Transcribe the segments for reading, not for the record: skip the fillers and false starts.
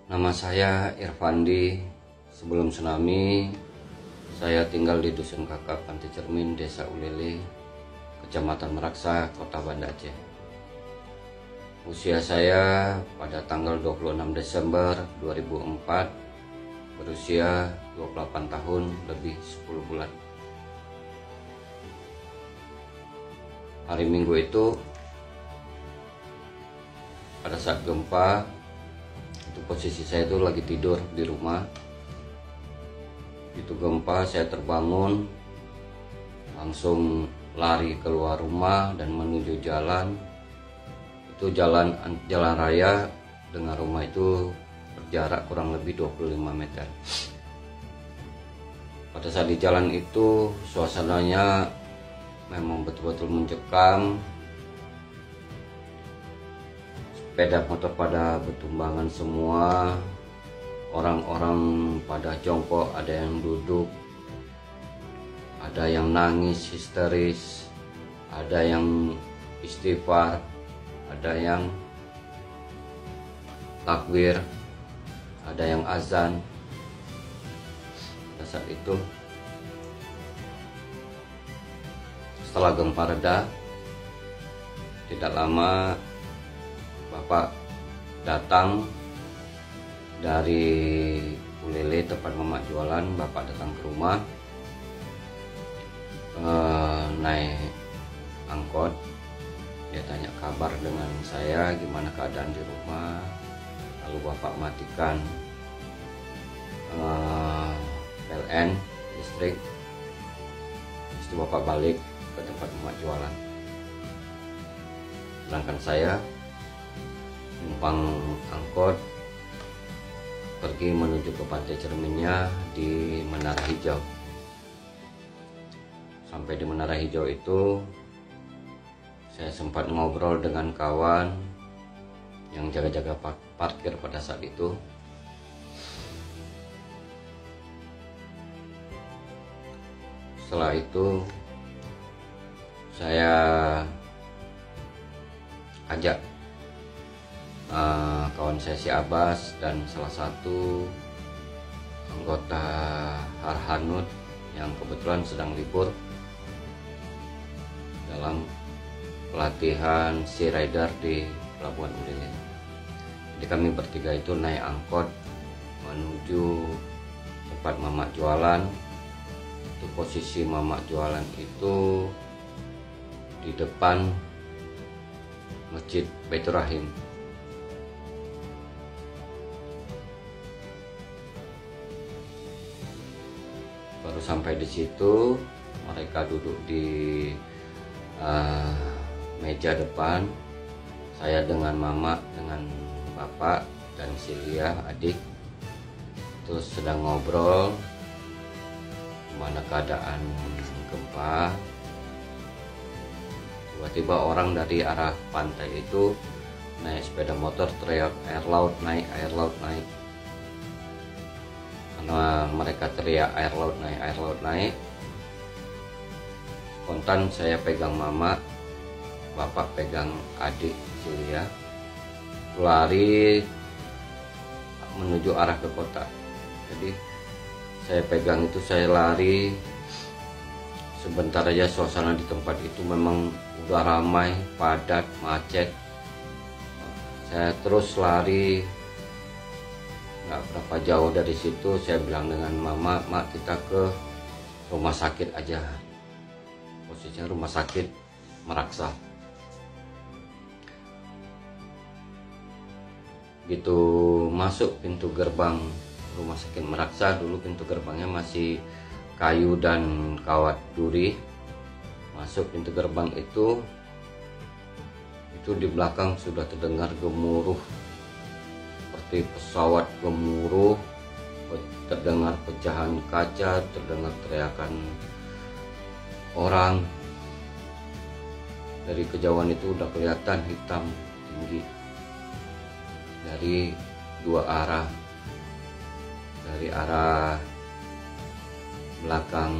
Nama saya Irfandi. Sebelum tsunami, saya tinggal di Dusun Kakak, Pantai Cermin, Desa Ulele, Kecamatan Meraksa, Kota Banda Aceh. Usia saya pada tanggal 26 Desember 2004, berusia 28 tahun lebih 10 bulan. Hari Minggu itu, pada saat gempa, itu posisi saya itu lagi tidur di rumah. Itu gempa, saya terbangun, langsung lari keluar rumah dan menuju jalan. Itu jalan raya dengan rumah itu berjarak kurang lebih 25 meter. Pada saat di jalan itu suasananya memang betul-betul mencekam. Sepeda motor pada bertumbangan semua, orang-orang pada jongkok, ada yang duduk, ada yang nangis histeris, ada yang istighfar, ada yang takbir, ada yang azan. Pada saat itu, setelah gempa reda, tidak lama Bapak datang dari Ulele, tempat Mama jualan. Bapak datang ke rumah, naik angkot. Dia tanya kabar dengan saya, gimana keadaan di rumah. Lalu Bapak matikan PLN listrik. Terus Bapak balik ke tempat Mama jualan. Sedangkan saya numpang angkot pergi menuju ke Pantai Cerminnya di Menara Hijau. Sampai di Menara Hijau itu, saya sempat ngobrol dengan kawan yang jaga-jaga parkir pada saat itu. Setelah itu, saya ajak kawan saya si Abbas dan salah satu anggota Harhanud yang kebetulan sedang libur dalam pelatihan Sea Rider di Pelabuhan Ulele. Jadi kami bertiga itu naik angkot menuju tempat Mama jualan. Itu posisi Mama jualan itu di depan Masjid Baitur Rahim. Baru sampai di situ, mereka duduk di meja depan. Saya dengan Mama, dengan Bapak dan Silia adik, terus sedang ngobrol gimana keadaan gempa. Tiba-tiba orang dari arah pantai itu naik sepeda motor, teriak air laut naik, air laut naik. Karena mereka teriak air laut naik, air laut naik, spontan saya pegang Mama, Bapak pegang adik Silia, lari menuju arah ke kota. Jadi saya pegang itu, saya lari. Sebentar aja suasana di tempat itu memang udah ramai, padat, macet. Saya terus lari. Nggak berapa jauh dari situ, saya bilang dengan Mama, Mak, kita ke rumah sakit aja. Posisinya rumah sakit Meraksa. Gitu masuk pintu gerbang rumah sakit Meraksa, dulu pintu gerbangnya masih kayu dan kawat duri. Masuk pintu gerbang itu di belakang sudah terdengar gemuruh seperti pesawat gemuruh, terdengar pecahan kaca, terdengar teriakan orang. Dari kejauhan itu udah kelihatan hitam tinggi dari dua arah, dari arah belakang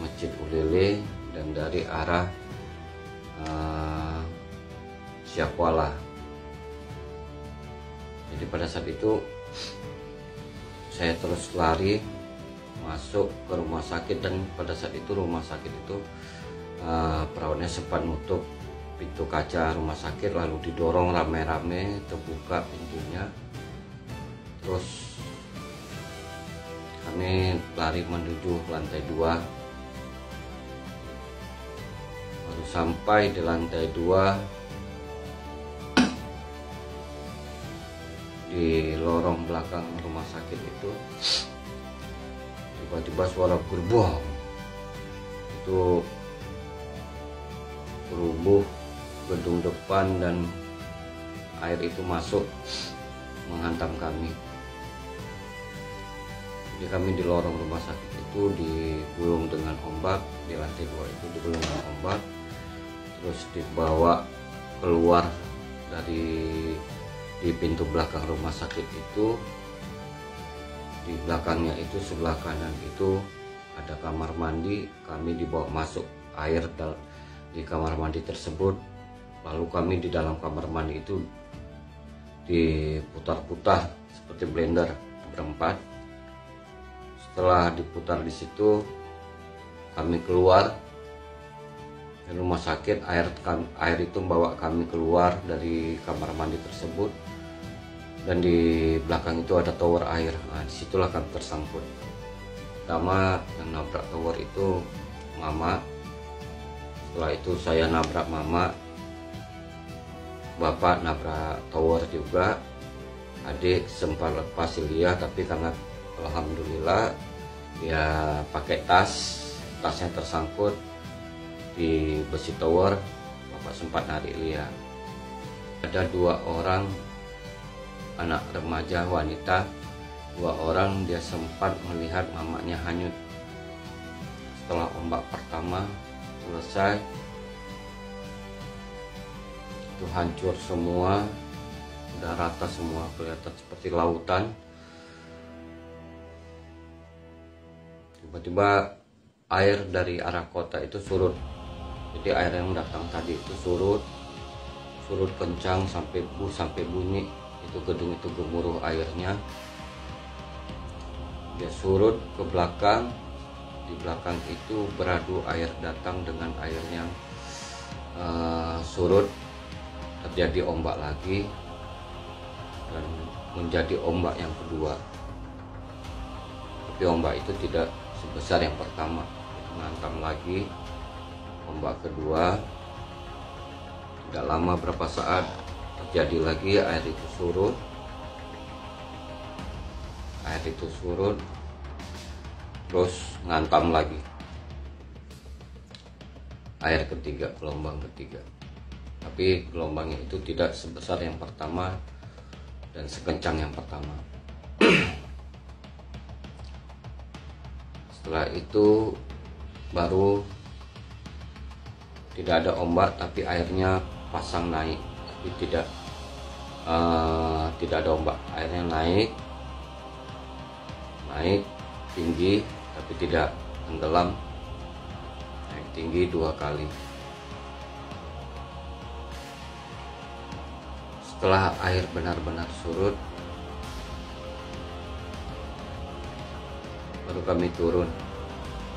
Masjid Ulele dan dari arah Syakwala. Jadi pada saat itu saya terus lari masuk ke rumah sakit, dan pada saat itu rumah sakit itu perawatnya sempat nutup pintu kaca rumah sakit, lalu didorong rame-rame, terbuka pintunya. Terus kami lari menuju lantai 2. Baru sampai di lantai 2, di lorong belakang rumah sakit itu tiba-tiba suara gerbong itu rubuh gedung depan, dan air itu masuk menghantam kami. Jadi kami di lorong rumah sakit itu digulung dengan ombak, di lantai 2 itu digulung dengan ombak, terus dibawa keluar di pintu belakang rumah sakit itu. Di belakangnya itu sebelah kanan itu ada kamar mandi, kami dibawa masuk air di kamar mandi tersebut. Lalu kami di dalam kamar mandi itu diputar-putar seperti blender berempat. Setelah diputar di situ, kami keluar dari rumah sakit. Air itu membawa kami keluar dari kamar mandi tersebut, dan di belakang itu ada tower air. Nah, disitulah kami tersangkut. Pertama yang nabrak tower itu mama, setelah itu saya nabrak mama, bapak nabrak tower juga, adik sempat lepas Ilya, tapi karena alhamdulillah dia pakai tasnya tersangkut di besi tower, bapak sempat narik Ilya. Ada 2 orang anak remaja wanita, 2 orang dia sempat melihat mamanya hanyut. Setelah ombak pertama selesai, itu hancur semua, udah rata semua, kelihatan seperti lautan. Tiba-tiba air dari arah kota itu surut. Jadi air yang datang tadi itu surut kencang sampai bunyi. Itu gedung itu gemuruh airnya, dia surut ke belakang. Di belakang itu beradu air datang dengan air yang surut, terjadi ombak lagi, dan menjadi ombak yang kedua. Tapi ombak itu tidak sebesar yang pertama, menghantam lagi ombak kedua. Tidak lama, berapa saat terjadi lagi, air itu surut, terus ngantam lagi air ketiga, gelombang ketiga. Tapi gelombangnya itu tidak sebesar yang pertama dan sekencang yang pertama. Setelah itu baru tidak ada ombak, tapi airnya pasang naik, tapi tidak ada ombak. Airnya naik tinggi, tapi tidak tenggelam. Naik tinggi 2 kali. Setelah air benar-benar surut, baru kami turun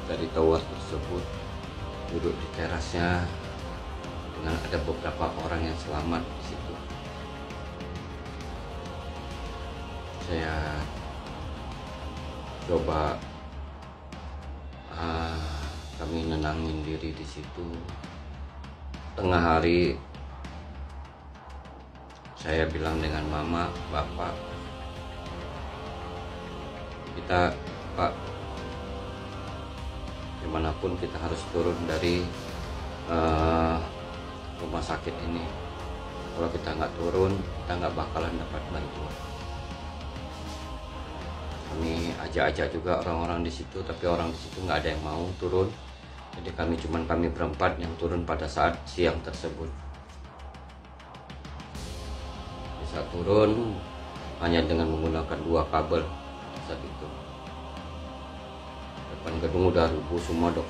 dari tower tersebut, duduk di terasnya dengan ada beberapa orang yang selamat di situ. Saya coba kami nenangin diri di situ. Tengah hari saya bilang dengan mama, bapak, Pak, dimanapun kita harus turun dari rumah sakit ini. Kalau kita nggak turun, kita nggak bakalan dapat bantuan. Kami ajak-ajak juga orang-orang di situ, tapi orang di situ nggak ada yang mau turun. Jadi kami berempat yang turun pada saat siang tersebut. Bisa turun hanya dengan menggunakan 2 kabel saat itu. Depan gedung udah rubuh semua, Dok.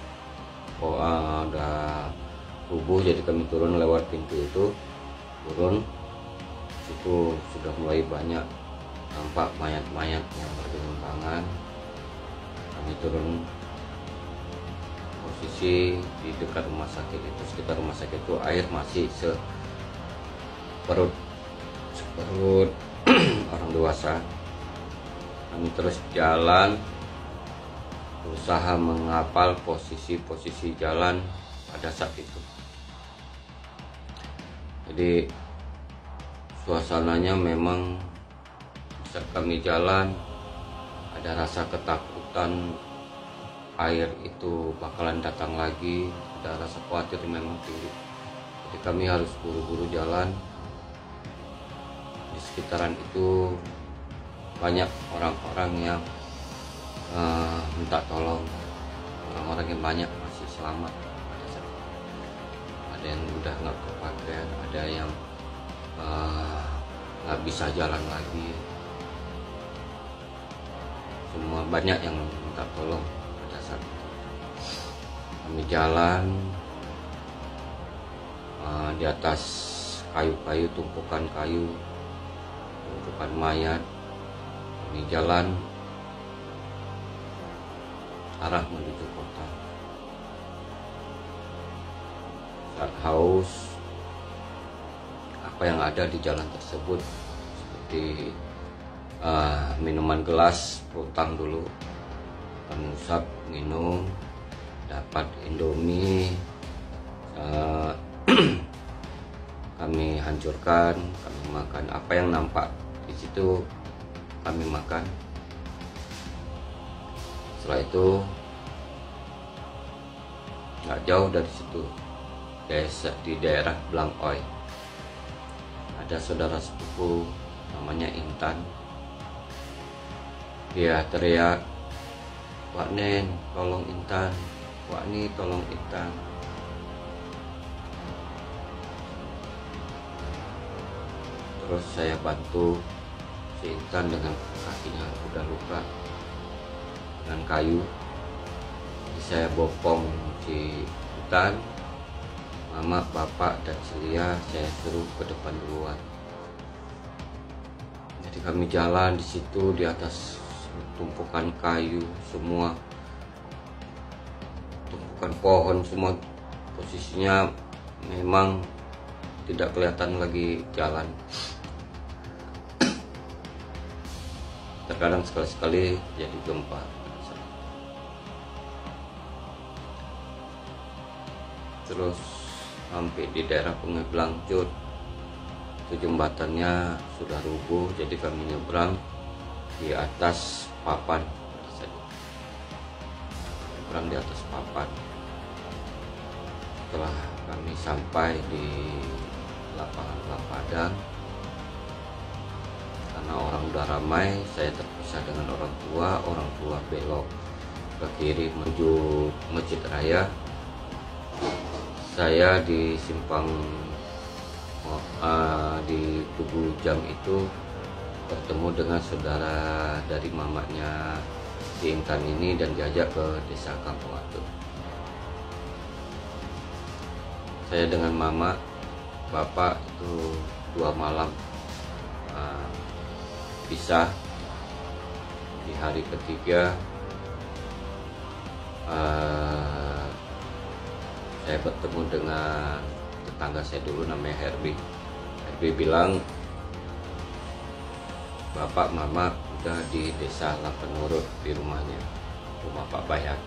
Udah rubuh, jadi kami turun lewat pintu itu, turun Itu sudah mulai banyak tampak mayat-mayat yang bergelimpangan. Kami turun, posisi di dekat rumah sakit itu, sekitar rumah sakit itu air masih seperut orang dewasa. Kami terus jalan, berusaha menghafal posisi-posisi jalan pada saat itu. Jadi suasananya memang saat kami jalan ada rasa ketakutan air itu bakalan datang lagi, ada rasa khawatir memang tinggi. Jadi kami harus buru-buru jalan. Di sekitaran itu banyak orang-orang yang minta tolong, orang-orang yang banyak masih selamat. Ada yang udah nggak kepakai, ada yang nggak bisa jalan lagi. Semua banyak yang minta tolong pada saat itu. Kami jalan di atas kayu-kayu, tumpukan mayat. Kami jalan arah menuju kota. Saat haus, apa yang ada di jalan tersebut seperti minuman gelas, rutang dulu, kami usap, minum, dapat Indomie, kami hancurkan, kami makan apa yang nampak di situ, kami makan. Setelah itu nggak jauh dari situ, di daerah Blangoi, ada saudara sepupu namanya Intan. Dia teriak, "Wak Nen, tolong Intan, Wak Ni tolong Intan." Terus saya bantu si Intan dengan kakinya udah luka dengan kayu. Jadi saya bopong si Intan, mama, bapak, dan Celia saya suruh ke depan duluan. Jadi kami jalan di situ di atas tumpukan kayu, semua tumpukan pohon, semua posisinya memang tidak kelihatan lagi jalan. Terkadang sekali-sekali jadi gempa. Terus sampai di daerah Sungai Blangcut, itu jembatannya sudah rubuh, jadi kami nyebrang di atas papan. Nyebrang di atas papan. Setelah kami sampai di lapangan Padang, karena orang udah ramai, saya terpisah dengan orang tua belok ke kiri menuju Masjid Raya. Saya di simpang di Tugu Jam itu bertemu dengan saudara dari mamanya si Intan ini dan diajak ke desa Kampung Atur. Saya dengan mama, bapak itu 2 malam pisah. Di hari ketiga saya bertemu dengan tetangga saya dulu namanya Herbie. Herbie bilang, "Bapak, mama udah di desa Lapenurut di rumahnya, rumah Pak Bayat."